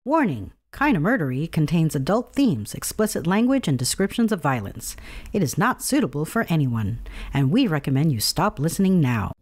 Warning! Kinda Murdery contains adult themes, explicit language, and descriptions of violence. It is not suitable for anyone, and we recommend you stop listening now.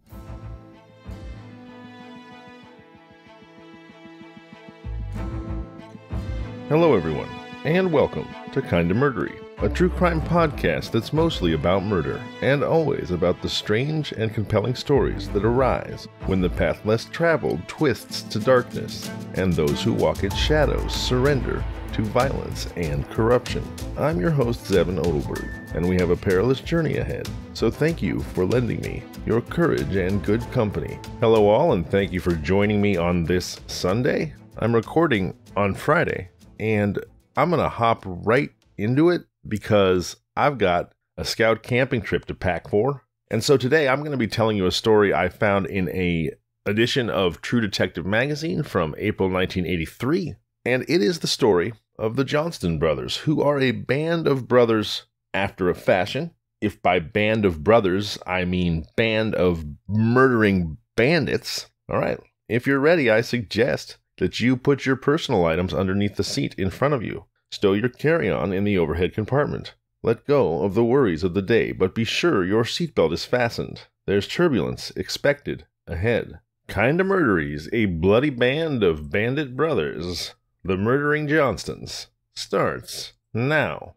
Hello everyone, and welcome to Kinda Murdery, a true crime podcast that's mostly about murder, and always about the strange and compelling stories that arise when the path less traveled twists to darkness, and those who walk its shadows surrender to violence and corruption. I'm your host, Zevin Odelberg, and we have a perilous journey ahead, so thank you for lending me your courage and good company. Hello all, and thank you for joining me on this Sunday. I'm recording on Friday, and I'm gonna hop right into it because I've got a scout camping trip to pack for. And so today I'm going to be telling you a story I found in a edition of True Detective magazine from April 1983. And it is the story of the Johnston brothers, who are a band of brothers after a fashion. If by band of brothers, I mean band of murdering bandits. All right. If you're ready, I suggest that you put your personal items underneath the seat in front of you. Stow your carry-on in the overhead compartment. Let go of the worries of the day, but be sure your seatbelt is fastened. There's turbulence expected ahead. Kinda Murdery's A Bloody Band of Bandit Brothers, the Murdering Johnstons, starts now.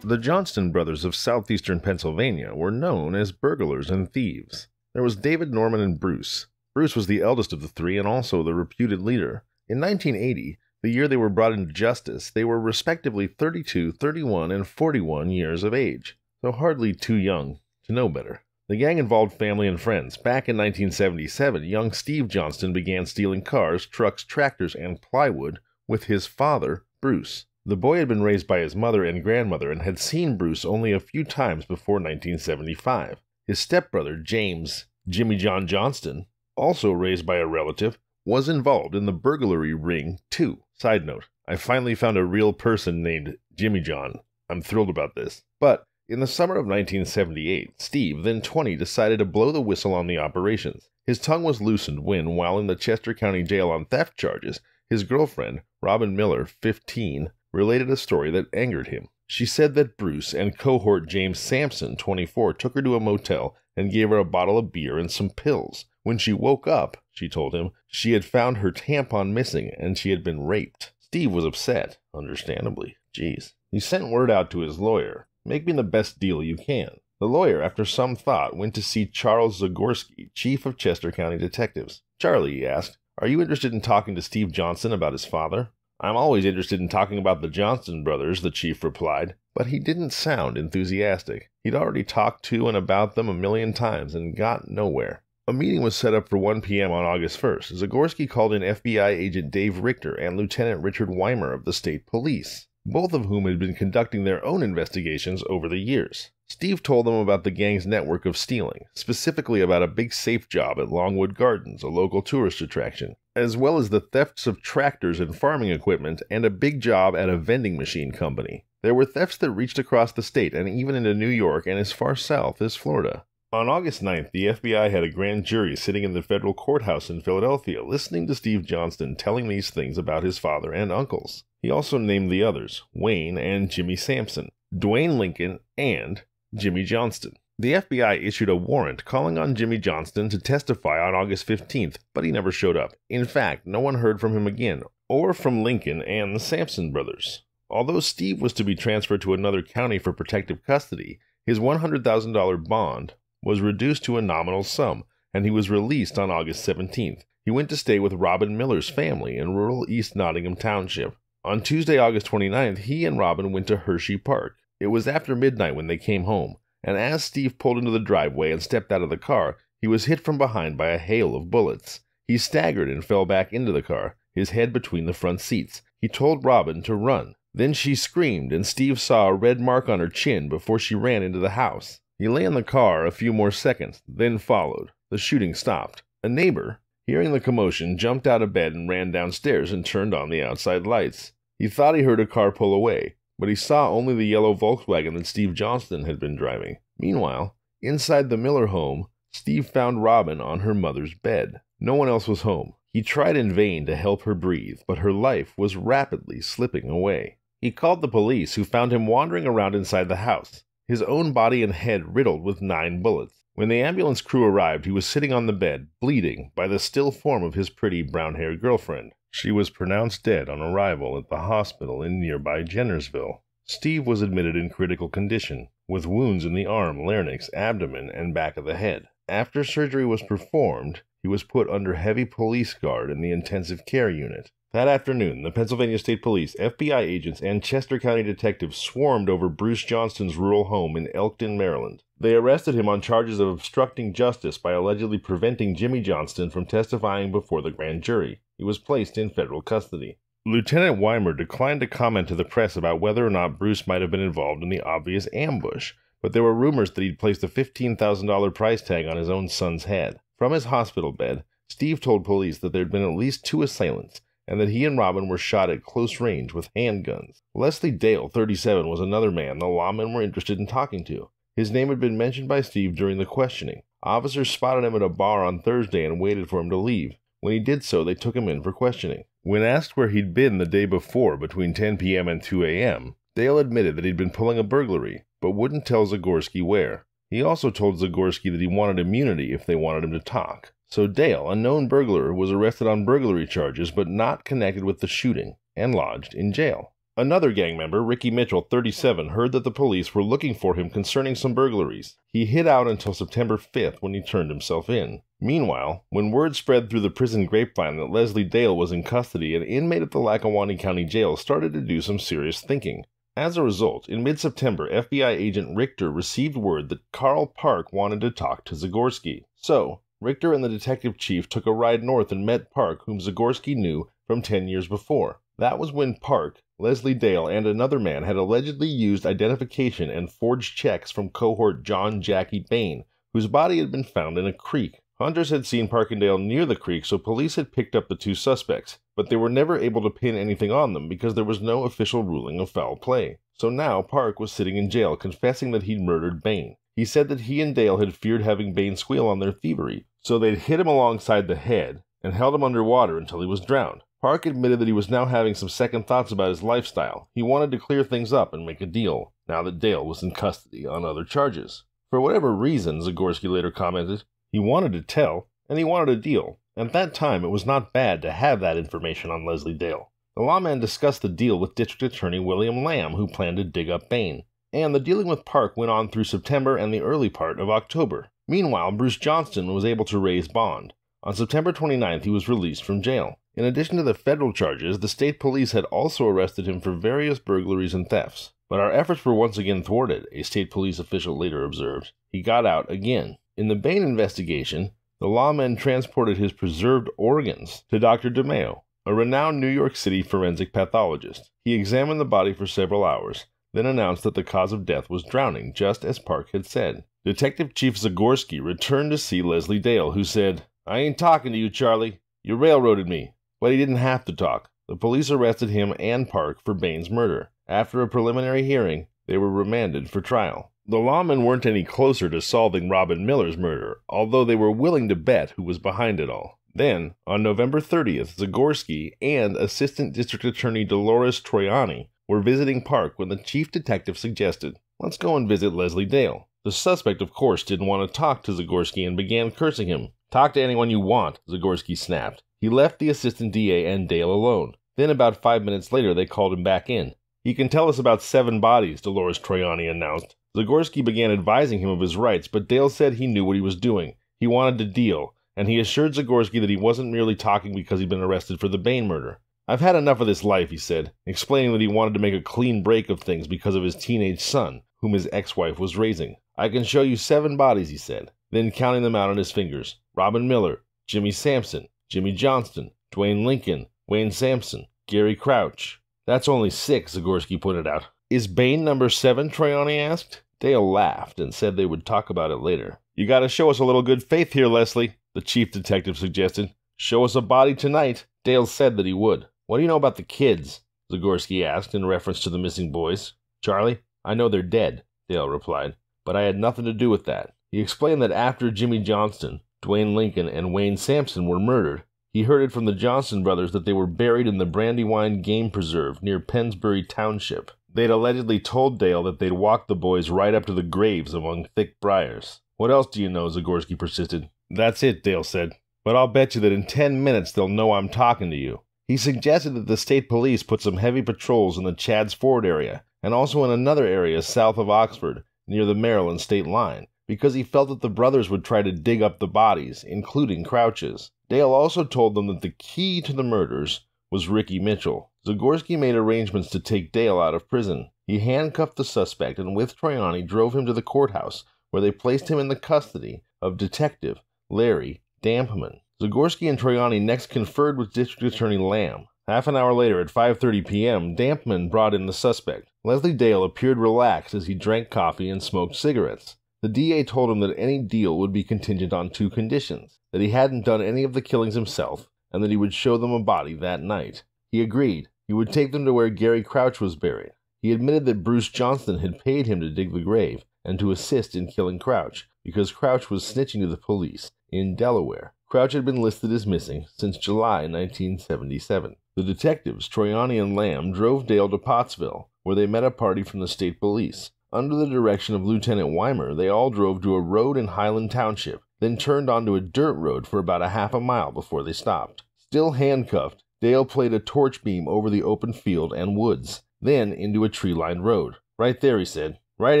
The Johnston brothers of southeastern Pennsylvania were known as burglars and thieves. There was David, Norman, and Bruce. Bruce was the eldest of the three and also the reputed leader. In 1980, the year they were brought into justice, they were respectively 32, 31, and 41 years of age, so hardly too young to know better. The gang involved family and friends. Back in 1977, young Steve Johnston began stealing cars, trucks, tractors, and plywood with his father, Bruce. The boy had been raised by his mother and grandmother and had seen Bruce only a few times before 1975. His stepbrother, James Jimmy John Johnston, also raised by a relative, was involved in the burglary ring too. Side note, I finally found a real person named Jimmy John. I'm thrilled about this. But in the summer of 1978, Steve, then 20, decided to blow the whistle on the operations. His tongue was loosened when, while in the Chester County Jail on theft charges, his girlfriend, Robin Miller, 15, related a story that angered him. She said that Bruce and cohort James Sampson, 24, took her to a motel and gave her a bottle of beer and some pills. When she woke up, she told him, she had found her tampon missing and she had been raped. Steve was upset, understandably. Jeez. He sent word out to his lawyer, "Make me the best deal you can." The lawyer, after some thought, went to see Charles Zagorski, chief of Chester County Detectives. "Charlie," he asked, "are you interested in talking to Steve Johnston about his father?" "I'm always interested in talking about the Johnston brothers," the chief replied, but he didn't sound enthusiastic. He'd already talked to and about them a million times and got nowhere. A meeting was set up for 1 p.m. on August 1st. Zagorski called in FBI agent Dave Richter and Lieutenant Richard Weimer of the state police, both of whom had been conducting their own investigations over the years. Steve told them about the gang's network of stealing, specifically about a big safe job at Longwood Gardens, a local tourist attraction, as well as the thefts of tractors and farming equipment and a big job at a vending machine company. There were thefts that reached across the state and even into New York and as far south as Florida. On August 9th, the FBI had a grand jury sitting in the federal courthouse in Philadelphia, listening to Steve Johnston telling these things about his father and uncles. He also named the others, Wayne and Jimmy Sampson, Dwayne Lincoln, and Jimmy Johnston. The FBI issued a warrant calling on Jimmy Johnston to testify on August 15th, but he never showed up. In fact, no one heard from him again, or from Lincoln and the Sampson brothers. Although Steve was to be transferred to another county for protective custody, his $100,000 bond was reduced to a nominal sum, and he was released on August 17th. He went to stay with Robin Miller's family in rural East Nottingham Township. On Tuesday, August 29th, he and Robin went to Hershey Park. It was after midnight when they came home, and as Steve pulled into the driveway and stepped out of the car, he was hit from behind by a hail of bullets. He staggered and fell back into the car, his head between the front seats. He told Robin to run. Then she screamed, and Steve saw a red mark on her chin before she ran into the house. He lay in the car a few more seconds, then followed. The shooting stopped. A neighbor, hearing the commotion, jumped out of bed and ran downstairs and turned on the outside lights. He thought he heard a car pull away, but he saw only the yellow Volkswagen that Steve Johnston had been driving. Meanwhile, inside the Miller home, Steve found Robin on her mother's bed. No one else was home. He tried in vain to help her breathe, but her life was rapidly slipping away. He called the police, who found him wandering around inside the house, his own body and head riddled with 9 bullets. When the ambulance crew arrived, he was sitting on the bed, bleeding, by the still form of his pretty brown-haired girlfriend. She was pronounced dead on arrival at the hospital in nearby Jennersville. Steve was admitted in critical condition, with wounds in the arm, larynx, abdomen, and back of the head. After surgery was performed, he was put under heavy police guard in the intensive care unit. That afternoon, the Pennsylvania State Police, FBI agents, and Chester County detectives swarmed over Bruce Johnstons' rural home in Elkton, Maryland. They arrested him on charges of obstructing justice by allegedly preventing Jimmy Johnston from testifying before the grand jury. He was placed in federal custody. Lieutenant Weimer declined to comment to the press about whether or not Bruce might have been involved in the obvious ambush, but there were rumors that he'd placed a $15,000 price tag on his own son's head. From his hospital bed, Steve told police that there had been at least 2 assailants, and that he and Robin were shot at close range with handguns. Leslie Dale, 37, was another man the lawmen were interested in talking to. His name had been mentioned by Steve during the questioning. Officers spotted him at a bar on Thursday and waited for him to leave. When he did so, they took him in for questioning. When asked where he'd been the day before between 10 p.m. and 2 a.m., Dale admitted that he'd been pulling a burglary, but wouldn't tell Zagorski where. He also told Zagorski that he wanted immunity if they wanted him to talk. So Dale, a known burglar, was arrested on burglary charges but not connected with the shooting, and lodged in jail. Another gang member, Ricky Mitchell, 37, heard that the police were looking for him concerning some burglaries. He hid out until September 5th when he turned himself in. Meanwhile, when word spread through the prison grapevine that Leslie Dale was in custody, an inmate at the Lackawanna County Jail started to do some serious thinking. As a result, in mid-September, FBI agent Richter received word that Carl Park wanted to talk to Zagorski. So, Richter and the detective chief took a ride north and met Park, whom Zagorski knew from 10 years before. That was when Park, Leslie Dale, and another man had allegedly used identification and forged checks from cohort John Jackie Bain, whose body had been found in a creek. Hunters had seen Park and Dale near the creek, so police had picked up the 2 suspects, but they were never able to pin anything on them because there was no official ruling of foul play. So now Park was sitting in jail confessing that he'd murdered Bain. He said that he and Dale had feared having Bain squeal on their thievery, so they'd hit him alongside the head and held him underwater until he was drowned. Park admitted that he was now having some second thoughts about his lifestyle. He wanted to clear things up and make a deal, now that Dale was in custody on other charges. For whatever reason, Zagorski later commented, he wanted to tell, and he wanted a deal. At that time, it was not bad to have that information on Leslie Dale. The lawman discussed the deal with District Attorney William Lamb, who planned to dig up Bain. And the dealing with Park went on through September and the early part of October. Meanwhile, Bruce Johnston was able to raise bond. On September 29th, he was released from jail. In addition to the federal charges, the state police had also arrested him for various burglaries and thefts. But our efforts were once again thwarted, a state police official later observed. He got out again. In the Bain investigation, the lawmen transported his preserved organs to Dr. DeMeo, a renowned New York City forensic pathologist. He examined the body for several hours, then announced that the cause of death was drowning, just as Park had said. Detective Chief Zagorski returned to see Leslie Dale, who said, "I ain't talking to you, Charlie. You railroaded me." But he didn't have to talk. The police arrested him and Park for Bain's murder. After a preliminary hearing, they were remanded for trial. The lawmen weren't any closer to solving Robin Miller's murder, although they were willing to bet who was behind it all. Then, on November 30th, Zagorski and Assistant District Attorney Dolores Troiani were visiting Park when the chief detective suggested, "Let's go and visit Leslie Dale." The suspect, of course, didn't want to talk to Zagorski and began cursing him. "Talk to anyone you want," Zagorski snapped. He left the assistant DA and Dale alone. Then about 5 minutes later, they called him back in. "He can tell us about 7 bodies," Dolores Troiani announced. Zagorski began advising him of his rights, but Dale said he knew what he was doing. He wanted to deal, and he assured Zagorski that he wasn't merely talking because he'd been arrested for the Bain murder. "I've had enough of this life," he said, explaining that he wanted to make a clean break of things because of his teenage son, whom his ex-wife was raising. "I can show you 7 bodies," he said, then counting them out on his fingers. "Robin Miller, Jimmy Sampson, Jimmy Johnston, Dwayne Lincoln, Wayne Sampson, Gary Crouch." "That's only 6, Zagorski pointed out. "Is Bain number 7, Troiani asked. Dale laughed and said they would talk about it later. "You gotta show us a little good faith here, Leslie," the chief detective suggested. "Show us a body tonight." Dale said that he would. "What do you know about the kids?" Zagorski asked in reference to the missing boys. "Charlie, I know they're dead," Dale replied. but I had nothing to do with that. He explained that after Jimmy Johnston, Dwayne Lincoln, and Wayne Sampson were murdered, he heard it from the Johnston brothers that they were buried in the Brandywine Game Preserve near Pennsbury Township. They'd allegedly told Dale that they'd walk the boys right up to the graves among thick briars. What else do you know? Zagorski persisted. That's it, Dale said. But I'll bet you that in 10 minutes they'll know I'm talking to you. He suggested that the state police put some heavy patrols in the Chadds Ford area, and also in another area south of Oxford, near the Maryland state line, because he felt that the brothers would try to dig up the bodies, including Crouch's. Dale also told them that the key to the murders was Ricky Mitchell. Zagorski made arrangements to take Dale out of prison. He handcuffed the suspect and with Troiani drove him to the courthouse, where they placed him in the custody of Detective Larry Dampman. Zagorski and Troiani next conferred with District Attorney Lamb. Half an hour later, at 5:30 p.m., Dampman brought in the suspect. Leslie Dale appeared relaxed as he drank coffee and smoked cigarettes. The DA told him that any deal would be contingent on 2 conditions: that he hadn't done any of the killings himself, and that he would show them a body that night. He agreed. He would take them to where Gary Crouch was buried. He admitted that Bruce Johnston had paid him to dig the grave and to assist in killing Crouch, because Crouch was snitching to the police in Delaware. Crouch had been listed as missing since July 1977. The detectives, Troiani and Lamb, drove Dale to Pottsville, where they met a party from the state police. Under the direction of Lieutenant Weimer, they all drove to a road in Highland Township, then turned onto a dirt road for about a half a mile before they stopped. Still handcuffed, Dale played a torch beam over the open field and woods, then into a tree-lined road. Right there, he said. Right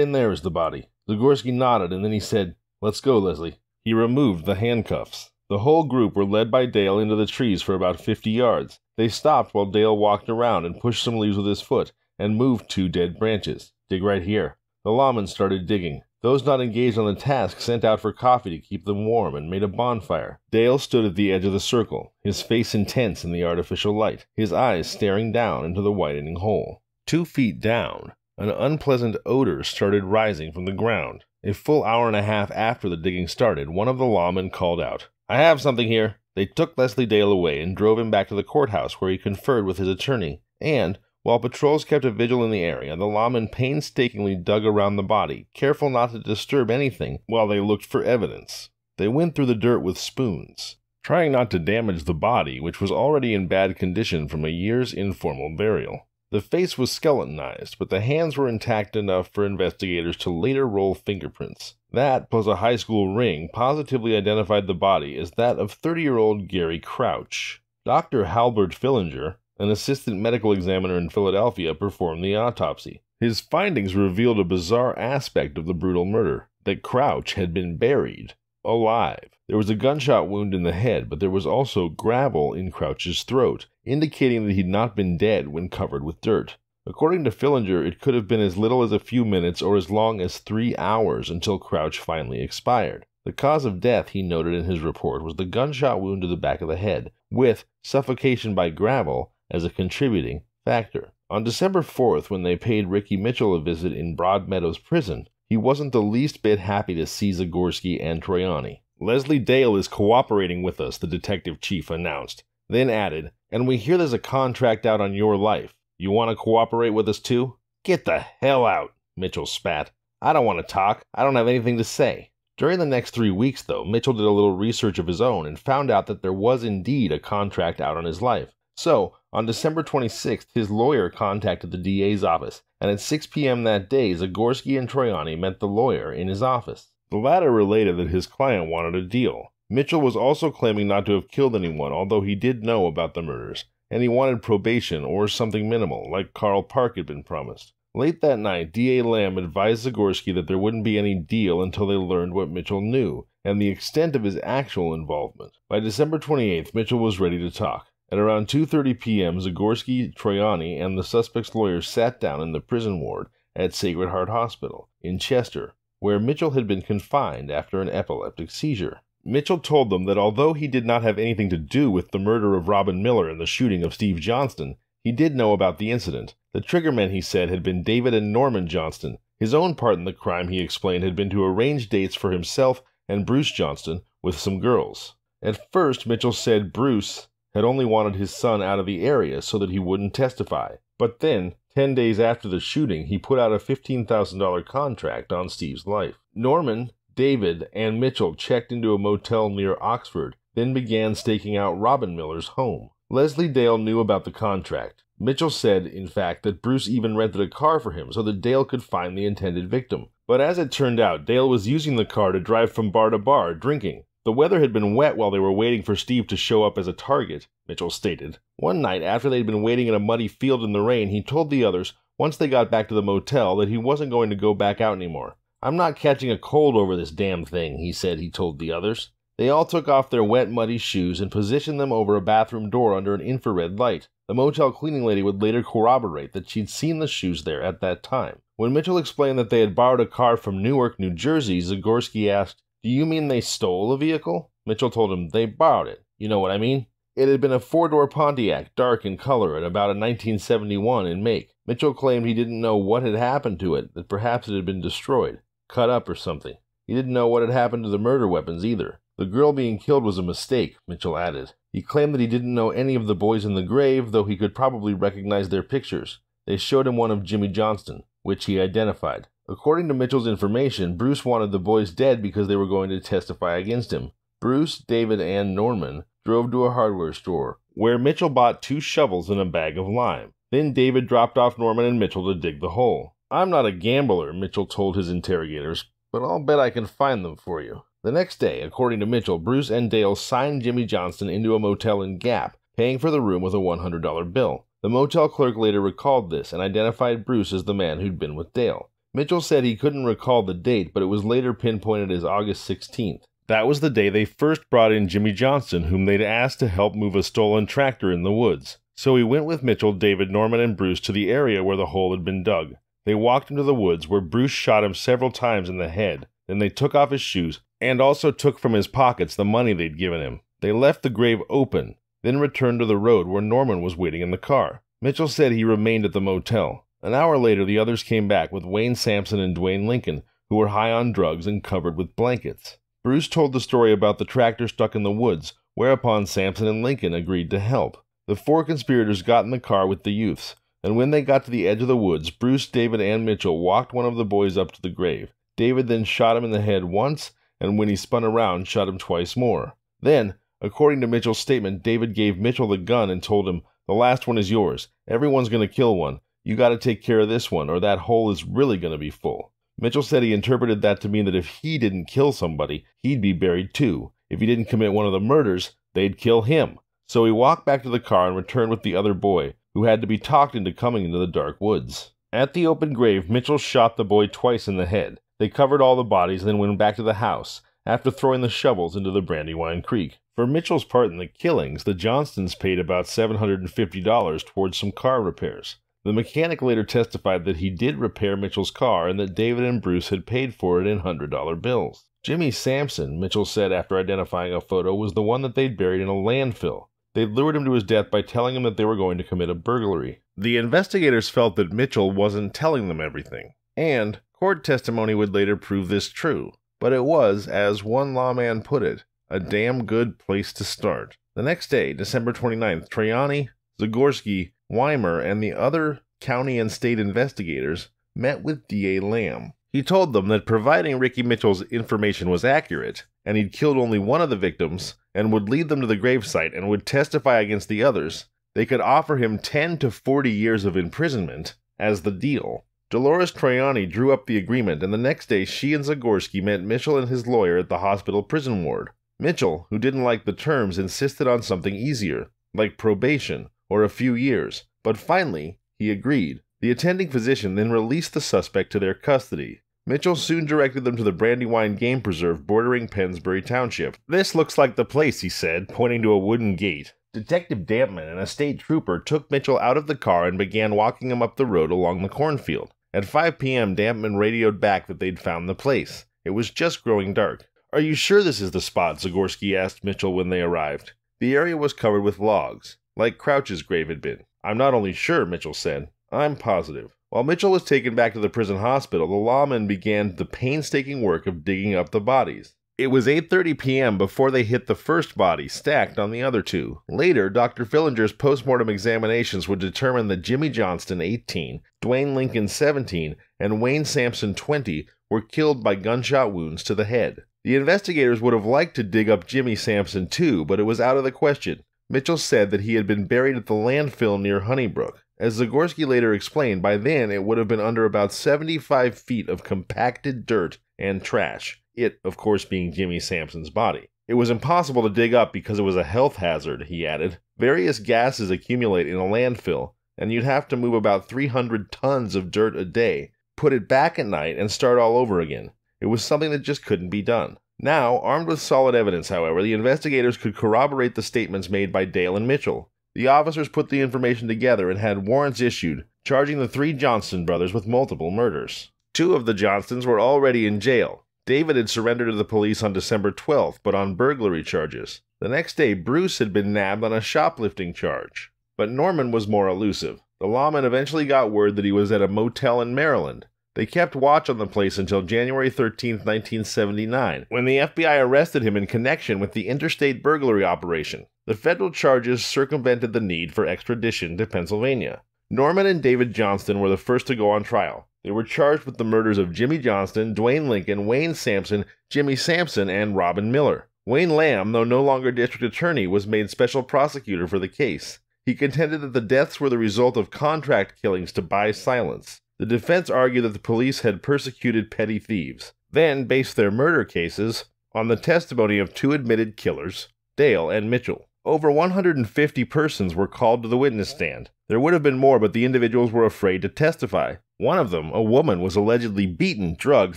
in there is the body. Zagorski nodded, and then he said, Let's go, Leslie. He removed the handcuffs. The whole group were led by Dale into the trees for about 50 yards. They stopped while Dale walked around and pushed some leaves with his foot and moved 2 dead branches. Dig right here. The lawmen started digging. Those not engaged on the task sent out for coffee to keep them warm and made a bonfire. Dale stood at the edge of the circle, his face intense in the artificial light, his eyes staring down into the widening hole. 2 feet down, an unpleasant odor started rising from the ground. A full hour and a half after the digging started, one of the lawmen called out, I have something here. They took Leslie Dale away and drove him back to the courthouse where he conferred with his attorney, and while patrols kept a vigil in the area, the lawmen painstakingly dug around the body, careful not to disturb anything while they looked for evidence. They went through the dirt with spoons, trying not to damage the body, which was already in bad condition from a year's informal burial. The face was skeletonized, but the hands were intact enough for investigators to later roll fingerprints. That, plus a high school ring, positively identified the body as that of 30-year-old Gary Crouch. Dr. Halbert Fillinger, an assistant medical examiner in Philadelphia, performed the autopsy. His findings revealed a bizarre aspect of the brutal murder, that Crouch had been buried alive. There was a gunshot wound in the head, but there was also gravel in Crouch's throat, indicating that he'd not been dead when covered with dirt. According to Fillinger, it could have been as little as a few minutes or as long as 3 hours until Crouch finally expired. The cause of death, he noted in his report, was the gunshot wound to the back of the head, with suffocation by gravel as a contributing factor. On December 4th, when they paid Ricky Mitchell a visit in Broadmeadows Prison, he wasn't the least bit happy to see Zagorski and Troiani. Leslie Dale is cooperating with us, the detective chief announced, then added, and we hear there's a contract out on your life. You want to cooperate with us too? Get the hell out, Mitchell spat. I don't want to talk. I don't have anything to say. During the next 3 weeks, though, Mitchell did a little research of his own and found out that there was indeed a contract out on his life. So, on December 26th, his lawyer contacted the DA's office, and at 6 p.m. that day, Zagorski and Troiani met the lawyer in his office. The latter related that his client wanted a deal. Mitchell was also claiming not to have killed anyone, although he did know about the murders, and he wanted probation or something minimal, like Carl Park had been promised. Late that night, D.A. Lamb advised Zagorski that there wouldn't be any deal until they learned what Mitchell knew, and the extent of his actual involvement. By December 28th, Mitchell was ready to talk. At around 2:30 p.m., Zagorski, Troiani, and the suspect's lawyer sat down in the prison ward at Sacred Heart Hospital in Chester, where Mitchell had been confined after an epileptic seizure. Mitchell told them that although he did not have anything to do with the murder of Robin Miller and the shooting of Steve Johnston, he did know about the incident. The triggermen, he said, had been David and Norman Johnston. His own part in the crime, he explained, had been to arrange dates for himself and Bruce Johnston with some girls. At first, Mitchell said Bruce had only wanted his son out of the area so that he wouldn't testify. But then, 10 days after the shooting, he put out a $15,000 contract on Steve's life. Norman, David, and Mitchell checked into a motel near Oxford, then began staking out Robin Miller's home. Leslie Dale knew about the contract. Mitchell said, in fact, that Bruce even rented a car for him so that Dale could find the intended victim. But as it turned out, Dale was using the car to drive from bar to bar, drinking. The weather had been wet while they were waiting for Steve to show up as a target, Mitchell stated. One night, after they'd been waiting in a muddy field in the rain, he told the others, once they got back to the motel, that he wasn't going to go back out anymore. "I'm not catching a cold over this damn thing," he said he told the others. They all took off their wet, muddy shoes and positioned them over a bathroom door under an infrared light. The motel cleaning lady would later corroborate that she'd seen the shoes there at that time. When Mitchell explained that they had borrowed a car from Newark, New Jersey, Zagorski asked, "Do you mean they stole a vehicle?" Mitchell told him, "They borrowed it. You know what I mean?" It had been a four-door Pontiac, dark in color and about a 1971 in make. Mitchell claimed he didn't know what had happened to it, that perhaps it had been destroyed, cut up or something. He didn't know what had happened to the murder weapons either. The girl being killed was a mistake, Mitchell added. He claimed that he didn't know any of the boys in the grave, though he could probably recognize their pictures. They showed him one of Jimmy Johnston, which he identified. According to Mitchell's information, Bruce wanted the boys dead because they were going to testify against him. Bruce, David, and Norman drove to a hardware store, where Mitchell bought 2 shovels and a bag of lime. Then David dropped off Norman and Mitchell to dig the hole. "I'm not a gambler," Mitchell told his interrogators, "but I'll bet I can find them for you." The next day, according to Mitchell, Bruce and Dale signed Jimmy Johnston into a motel in Gap, paying for the room with a $100 bill. The motel clerk later recalled this and identified Bruce as the man who'd been with Dale. Mitchell said he couldn't recall the date, but it was later pinpointed as August 16th. That was the day they first brought in Jimmy Johnston, whom they'd asked to help move a stolen tractor in the woods. So he went with Mitchell, David, Norman, and Bruce to the area where the hole had been dug. They walked into the woods, where Bruce shot him several times in the head. Then they took off his shoes, and also took from his pockets the money they'd given him. They left the grave open, then returned to the road where Norman was waiting in the car. Mitchell said he remained at the motel. An hour later, the others came back with Wayne Sampson and Dwayne Lincoln, who were high on drugs and covered with blankets. Bruce told the story about the tractor stuck in the woods, whereupon Sampson and Lincoln agreed to help. The 4 conspirators got in the car with the youths, and when they got to the edge of the woods, Bruce, David, and Mitchell walked one of the boys up to the grave. David then shot him in the head once, and when he spun around, shot him twice more. Then, according to Mitchell's statement, David gave Mitchell the gun and told him, "The last one is yours. Everyone's going to kill one. You got to take care of this one, or that hole is really going to be full." Mitchell said he interpreted that to mean that if he didn't kill somebody, he'd be buried too. If he didn't commit one of the murders, they'd kill him. So he walked back to the car and returned with the other boy, who had to be talked into coming into the dark woods. At the open grave, Mitchell shot the boy twice in the head. They covered all the bodies and then went back to the house, after throwing the shovels into the Brandywine Creek. For Mitchell's part in the killings, the Johnstons paid about $750 towards some car repairs. The mechanic later testified that he did repair Mitchell's car and that David and Bruce had paid for it in $100 bills. Jimmy Sampson, Mitchell said after identifying a photo, was the one that they'd buried in a landfill. They'd lured him to his death by telling him that they were going to commit a burglary. The investigators felt that Mitchell wasn't telling them everything, and court testimony would later prove this true. But it was, as one lawman put it, a damn good place to start. The next day, December 29th, Traiani, Zagorski, Weimer, and the other county and state investigators met with D.A. Lamb. He told them that providing Ricky Mitchell's information was accurate, and he'd killed only one of the victims, and would lead them to the gravesite and would testify against the others, they could offer him 10 to 40 years of imprisonment as the deal. Dolores Traiani drew up the agreement, and the next day she and Zagorski met Mitchell and his lawyer at the hospital prison ward. Mitchell, who didn't like the terms, insisted on something easier, like probation, or a few years, but finally he agreed. The attending physician then released the suspect to their custody. Mitchell soon directed them to the Brandywine Game Preserve bordering Pennsbury Township. "This looks like the place," he said, pointing to a wooden gate. Detective Dampman and a state trooper took Mitchell out of the car and began walking him up the road along the cornfield. At 5 p.m., Dampman radioed back that they'd found the place. It was just growing dark. "Are you sure this is the spot?" Zagorski asked Mitchell when they arrived. The area was covered with logs, like Crouch's grave had been. "I'm not only sure," Mitchell said. "I'm positive." While Mitchell was taken back to the prison hospital, the lawmen began the painstaking work of digging up the bodies. It was 8:30 p.m. before they hit the first body, stacked on the other two. Later, Dr. Fillinger's postmortem examinations would determine that Jimmy Johnston, 18, Dwayne Lincoln, 17, and Wayne Sampson, 20, were killed by gunshot wounds to the head. The investigators would have liked to dig up Jimmy Sampson too, but it was out of the question. Mitchell said that he had been buried at the landfill near Honeybrook. As Zagorski later explained, by then it would have been under about 75 feet of compacted dirt and trash. It, of course, being Jimmy Sampson's body. It was impossible to dig up because it was a health hazard, he added. Various gases accumulate in a landfill, and you'd have to move about 300 tons of dirt a day, put it back at night, and start all over again. It was something that just couldn't be done. Now, armed with solid evidence, however, the investigators could corroborate the statements made by Dale and Mitchell. The officers put the information together and had warrants issued, charging the 3 Johnston brothers with multiple murders. 2 of the Johnstons were already in jail. David had surrendered to the police on December 12th, but on burglary charges. The next day, Bruce had been nabbed on a shoplifting charge. But Norman was more elusive. The lawmen eventually got word that he was at a motel in Maryland. They kept watch on the place until January 13, 1979, when the FBI arrested him in connection with the interstate burglary operation. The federal charges circumvented the need for extradition to Pennsylvania. Norman and David Johnston were the first to go on trial. They were charged with the murders of Jimmy Johnston, Dwayne Lincoln, Wayne Sampson, Jimmy Sampson, and Robin Miller. Wayne Lamb, though no longer district attorney, was made special prosecutor for the case. He contended that the deaths were the result of contract killings to buy silence. The defense argued that the police had persecuted petty thieves, then based their murder cases on the testimony of 2 admitted killers, Dale and Mitchell. Over 150 persons were called to the witness stand. There would have been more, but the individuals were afraid to testify. One of them, a woman, was allegedly beaten, drugged,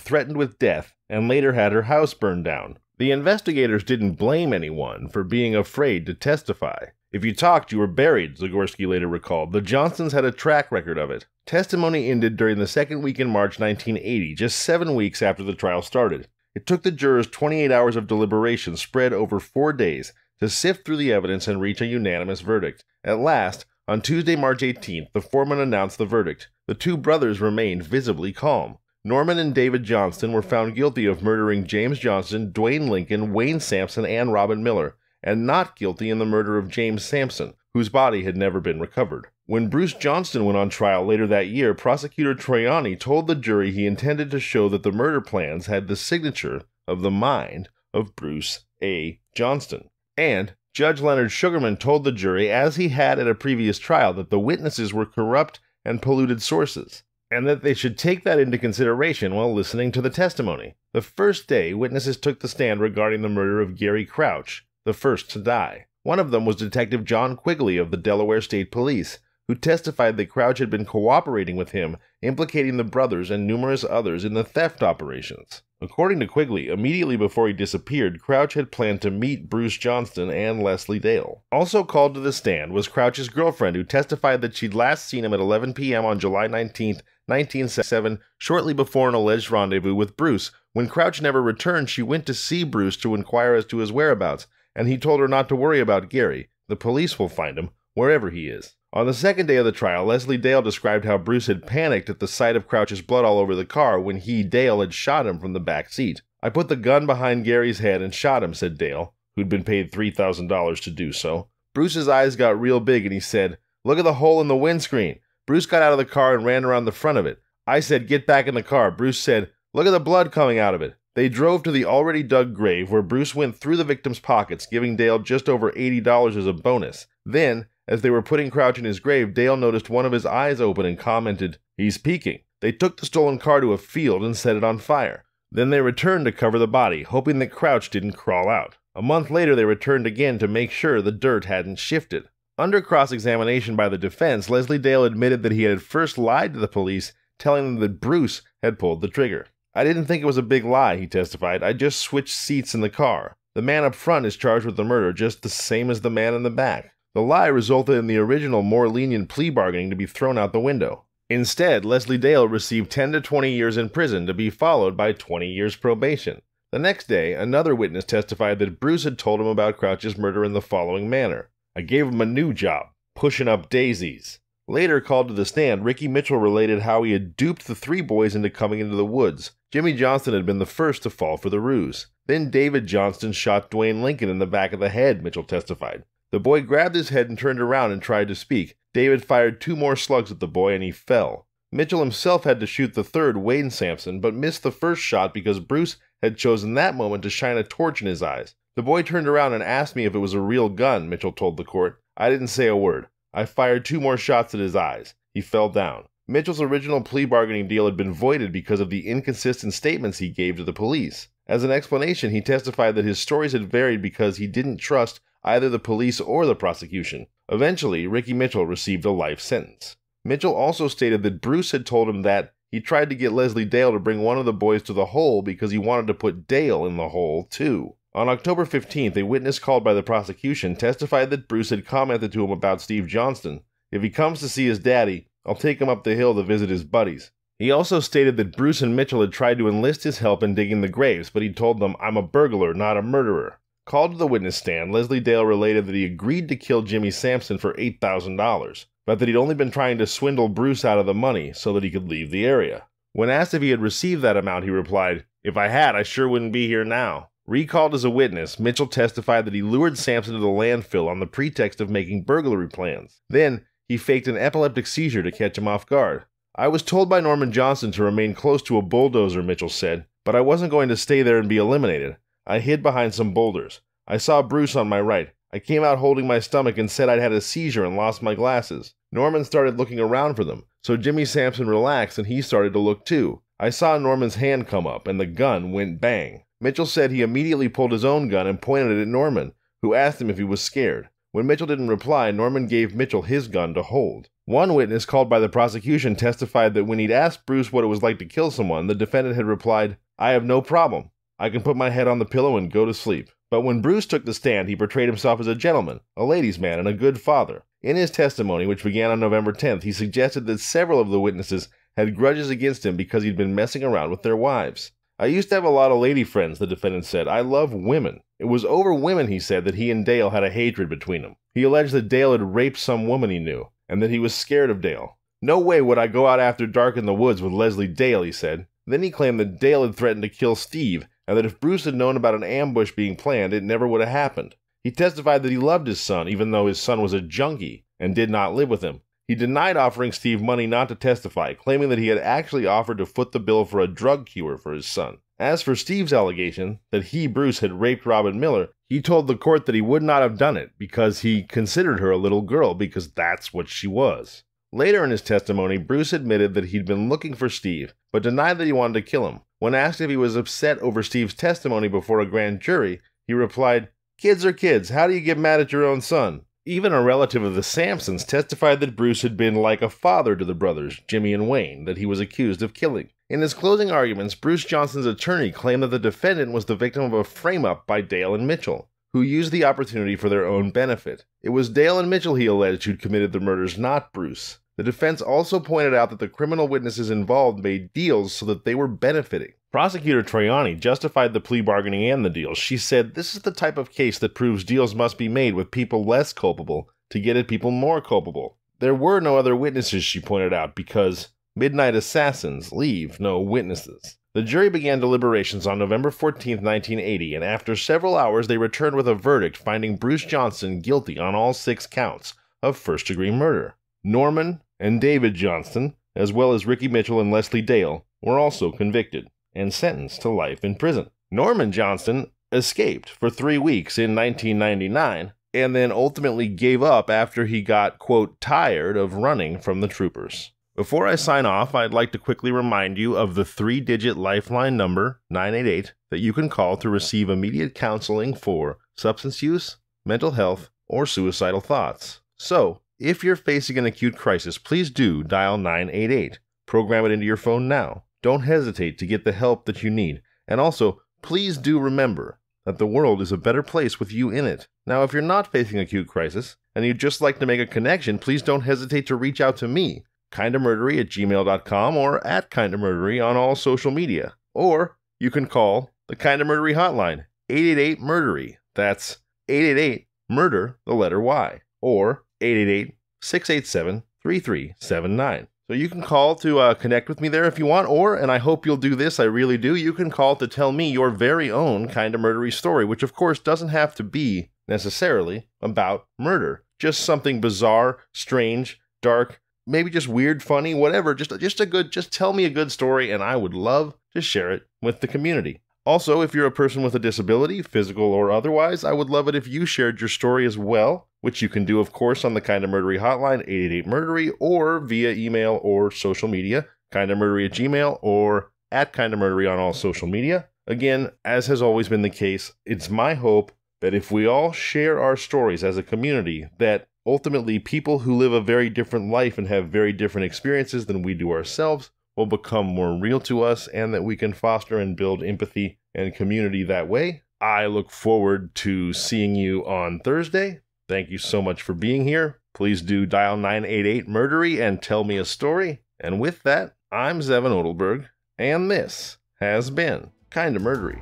threatened with death, and later had her house burned down. The investigators didn't blame anyone for being afraid to testify. If you talked, you were buried, Zagorski later recalled. The Johnstons had a track record of it. Testimony ended during the second week in March 1980, just 7 weeks after the trial started. It took the jurors 28 hours of deliberation spread over 4 days to sift through the evidence and reach a unanimous verdict. At last, on Tuesday, March 18th, the foreman announced the verdict. The 2 brothers remained visibly calm. Norman and David Johnston were found guilty of murdering James Johnston, Dwayne Lincoln, Wayne Sampson, and Robin Miller, and not guilty in the murder of James Sampson, whose body had never been recovered. When Bruce Johnston went on trial later that year, Prosecutor Troiani told the jury he intended to show that the murder plans had the signature of the mind of Bruce A. Johnston. And Judge Leonard Sugarman told the jury, as he had at a previous trial, that the witnesses were corrupt and polluted sources, and that they should take that into consideration while listening to the testimony. The first day, witnesses took the stand regarding the murder of Gary Crouch, the first to die. One of them was Detective John Quigley of the Delaware State Police, who testified that Crouch had been cooperating with him, implicating the brothers and numerous others in the theft operations. According to Quigley, immediately before he disappeared, Crouch had planned to meet Bruce Johnston and Leslie Dale. Also called to the stand was Crouch's girlfriend, who testified that she'd last seen him at 11 p.m. on July 19, 1977, shortly before an alleged rendezvous with Bruce. When Crouch never returned, she went to see Bruce to inquire as to his whereabouts, and he told her not to worry about Gary. The police will find him, wherever he is. On the second day of the trial, Leslie Dale described how Bruce had panicked at the sight of Crouch's blood all over the car when he, Dale, had shot him from the back seat. "I put the gun behind Gary's head and shot him," said Dale, who'd been paid $3,000 to do so. Bruce's eyes got real big and he said, "Look at the hole in the windscreen." Bruce got out of the car and ran around the front of it. I said, "Get back in the car." Bruce said, "Look at the blood coming out of it." They drove to the already dug grave, where Bruce went through the victim's pockets, giving Dale just over $80 as a bonus. Then, as they were putting Crouch in his grave, Dale noticed one of his eyes open and commented, "He's peeking." They took the stolen car to a field and set it on fire. Then they returned to cover the body, hoping that Crouch didn't crawl out. A month later, they returned again to make sure the dirt hadn't shifted. Under cross-examination by the defense, Leslie Dale admitted that he had at first lied to the police, telling them that Bruce had pulled the trigger. "I didn't think it was a big lie," he testified. "I just switched seats in the car. The man up front is charged with the murder, just the same as the man in the back." The lie resulted in the original, more lenient plea bargaining to be thrown out the window. Instead, Leslie Dale received 10 to 20 years in prison, to be followed by 20 years probation. The next day, another witness testified that Bruce had told him about Crouch's murder in the following manner. "I gave him a new job, pushing up daisies." Later called to the stand, Ricky Mitchell related how he had duped the three boys into coming into the woods. Jimmy Johnston had been the first to fall for the ruse. Then David Johnston shot Dwayne Lincoln in the back of the head, Mitchell testified. The boy grabbed his head and turned around and tried to speak. David fired 2 more slugs at the boy and he fell. Mitchell himself had to shoot the third, Wayne Sampson, but missed the first shot because Bruce had chosen that moment to shine a torch in his eyes. The boy turned around and asked me if it was a real gun, Mitchell told the court. I didn't say a word. I fired 2 more shots at his eyes. He fell down. Mitchell's original plea bargaining deal had been voided because of the inconsistent statements he gave to the police. As an explanation, he testified that his stories had varied because he didn't trust either the police or the prosecution. Eventually, Ricky Mitchell received a life sentence. Mitchell also stated that Bruce had told him that he tried to get Leslie Dale to bring one of the boys to the hole because he wanted to put Dale in the hole, too. On October 15th, a witness called by the prosecution testified that Bruce had commented to him about Steve Johnston. If he comes to see his daddy, I'll take him up the hill to visit his buddies. He also stated that Bruce and Mitchell had tried to enlist his help in digging the graves, but he told them, I'm a burglar, not a murderer. Called to the witness stand, Leslie Dale related that he agreed to kill Jimmy Sampson for $8,000, but that he'd only been trying to swindle Bruce out of the money so that he could leave the area. When asked if he had received that amount, he replied, If I had, I sure wouldn't be here now. Recalled as a witness, Mitchell testified that he lured Sampson to the landfill on the pretext of making burglary plans. Then, he faked an epileptic seizure to catch him off guard. I was told by Norman Johnston to remain close to a bulldozer, Mitchell said, but I wasn't going to stay there and be eliminated. I hid behind some boulders. I saw Bruce on my right. I came out holding my stomach and said I'd had a seizure and lost my glasses. Norman started looking around for them, so Jimmy Sampson relaxed and he started to look too. I saw Norman's hand come up and the gun went bang. Mitchell said he immediately pulled his own gun and pointed it at Norman, who asked him if he was scared. When Mitchell didn't reply, Norman gave Mitchell his gun to hold. One witness called by the prosecution testified that when he'd asked Bruce what it was like to kill someone, the defendant had replied, I have no problem. I can put my head on the pillow and go to sleep. But when Bruce took the stand, he portrayed himself as a gentleman, a ladies' man, and a good father. In his testimony, which began on November 10th, he suggested that several of the witnesses had grudges against him because he'd been messing around with their wives. I used to have a lot of lady friends, the defendant said. I love women. It was over women, he said, that he and Dale had a hatred between them. He alleged that Dale had raped some woman he knew, and that he was scared of Dale. No way would I go out after dark in the woods with Leslie Dale, he said. Then he claimed that Dale had threatened to kill Steve, and that if Bruce had known about an ambush being planned, it never would have happened. He testified that he loved his son, even though his son was a junkie and did not live with him. He denied offering Steve money not to testify, claiming that he had actually offered to foot the bill for a drug cure for his son. As for Steve's allegation that he, Bruce, had raped Robin Miller, he told the court that he would not have done it because he considered her a little girl because that's what she was. Later in his testimony, Bruce admitted that he'd been looking for Steve, but denied that he wanted to kill him. When asked if he was upset over Steve's testimony before a grand jury, he replied, Kids are kids, how do you get mad at your own son? Even a relative of the Sampsons testified that Bruce had been like a father to the brothers, Jimmy and Wayne, that he was accused of killing. In his closing arguments, Bruce Johnston's attorney claimed that the defendant was the victim of a frame-up by Dale and Mitchell, who used the opportunity for their own benefit. It was Dale and Mitchell, he alleged, who'd committed the murders, not Bruce. The defense also pointed out that the criminal witnesses involved made deals so that they were benefiting. Prosecutor Troiani justified the plea bargaining and the deals. She said, this is the type of case that proves deals must be made with people less culpable to get at people more culpable. There were no other witnesses, she pointed out, because midnight assassins leave no witnesses. The jury began deliberations on November 14, 1980, and after several hours they returned with a verdict finding Bruce Johnston guilty on all 6 counts of first-degree murder. Norman and David Johnston, as well as Ricky Mitchell and Leslie Dale, were also convicted and sentenced to life in prison. Norman Johnston escaped for 3 weeks in 1999 and then ultimately gave up after he got, quote, tired of running from the troopers. Before I sign off, I'd like to quickly remind you of the 3-digit lifeline number, 988, that you can call to receive immediate counseling for substance use, mental health, or suicidal thoughts. So, if you're facing an acute crisis, please do dial 988. Program it into your phone now. Don't hesitate to get the help that you need. And also, please do remember that the world is a better place with you in it. Now, if you're not facing an acute crisis, and you'd just like to make a connection, please don't hesitate to reach out to me, kindamurdery@gmail.com or @kindamurdery on all social media. Or you can call the Kinda Murdery hotline, 888-MURDERY. That's 888-MURDER, the letter Y. Or 888-687-3673. 3379. So you can call to connect with me there if you want, or, and I hope you'll do this, I really do, you can call to tell me your very own kind of murdery story, which of course doesn't have to be necessarily about murder. Just something bizarre, strange, dark, maybe just weird, funny, whatever. Just tell me a good story, and I would love to share it with the community. Also, if you're a person with a disability, physical or otherwise, I would love it if you shared your story as well, which you can do, of course, on the Kinda Murdery hotline, 888-MURDERY, or via email or social media, kindamurdery@gmail, or @kindamurdery on all social media. Again, as has always been the case, it's my hope that if we all share our stories as a community, that ultimately people who live a very different life and have very different experiences than we do ourselves will become more real to us, and that we can foster and build empathy and community that way. I look forward to seeing you on Thursday. Thank you so much for being here. Please do dial 988-MURDERY and tell me a story. And with that, I'm Zevin Odelberg, and this has been Kinda Murdery.